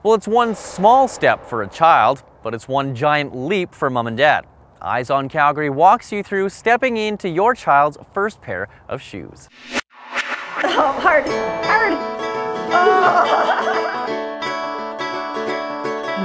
Well, it's one small step for a child, but it's one giant leap for mom and dad. EyesOn Calgary walks you through stepping into your child's first pair of shoes. Oh, hard, hard. Oh.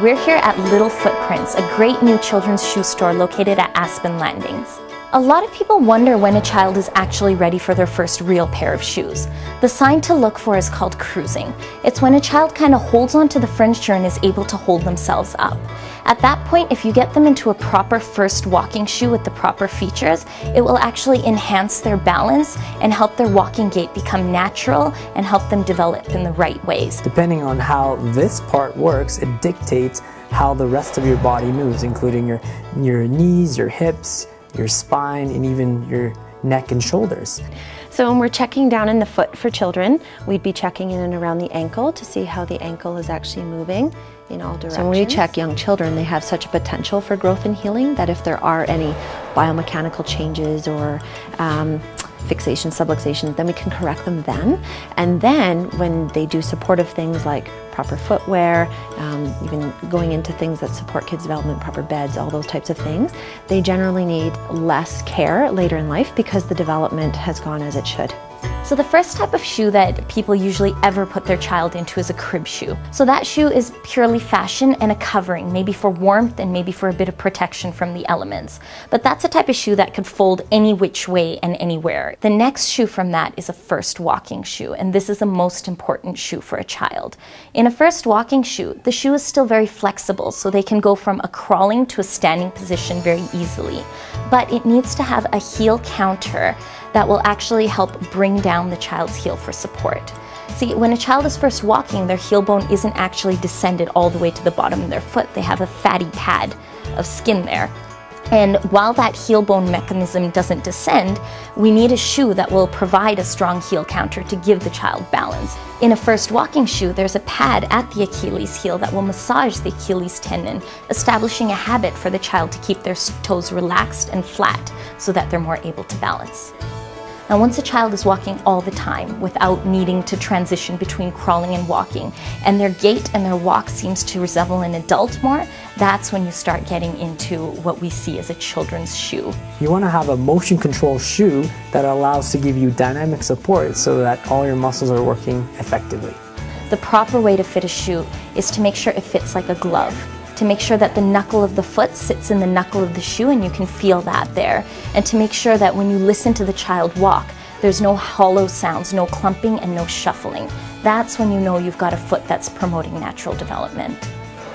We're here at Little Footprints, a great new children's shoe store located at Aspen Landings. A lot of people wonder when a child is actually ready for their first real pair of shoes. The sign to look for is called cruising. It's when a child kind of holds onto the furniture and is able to hold themselves up. At that point, if you get them into a proper first walking shoe with the proper features, it will actually enhance their balance and help their walking gait become natural and help them develop in the right ways. Depending on how this part works, it dictates how the rest of your body moves, including your knees, your hips, your spine, and even your neck and shoulders. So when we're checking down in the foot for children, we'd be checking in and around the ankle to see how the ankle is actually moving in all directions. So when we check young children, they have such a potential for growth and healing that if there are any biomechanical changes or fixations, subluxations, then we can correct them then. And then when they do supportive things like proper footwear, even going into things that support kids' development, proper beds, all those types of things, they generally need less care later in life because the development has gone as it should. So the first type of shoe that people usually ever put their child into is a crib shoe. So that shoe is purely fashion and a covering, maybe for warmth and maybe for a bit of protection from the elements. But that's a type of shoe that could fold any which way and anywhere. The next shoe from that is a first walking shoe, and this is the most important shoe for a child. In a first walking shoe, the shoe is still very flexible, so they can go from a crawling to a standing position very easily. But it needs to have a heel counter that will actually help bring down the child's heel for support. See, when a child is first walking, their heel bone isn't actually descended all the way to the bottom of their foot. They have a fatty pad of skin there. And while that heel bone mechanism doesn't descend, we need a shoe that will provide a strong heel counter to give the child balance. In a first walking shoe, there's a pad at the Achilles heel that will massage the Achilles tendon, establishing a habit for the child to keep their toes relaxed and flat so that they're more able to balance. Now, once a child is walking all the time without needing to transition between crawling and walking, and their gait and their walk seems to resemble an adult more, that's when you start getting into what we see as a children's shoe. You want to have a motion control shoe that allows to give you dynamic support so that all your muscles are working effectively. The proper way to fit a shoe is to make sure it fits like a glove, to make sure that the knuckle of the foot sits in the knuckle of the shoe and you can feel that there, and to make sure that when you listen to the child walk, there's no hollow sounds, no clumping and no shuffling. That's when you know you've got a foot that's promoting natural development.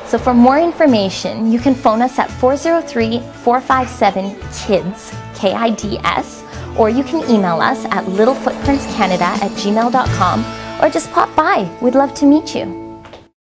So for more information, you can phone us at 403-457-KIDS, K-I-D-S, or you can email us at littlefootprintscanada@gmail.com, or just pop by. We'd love to meet you.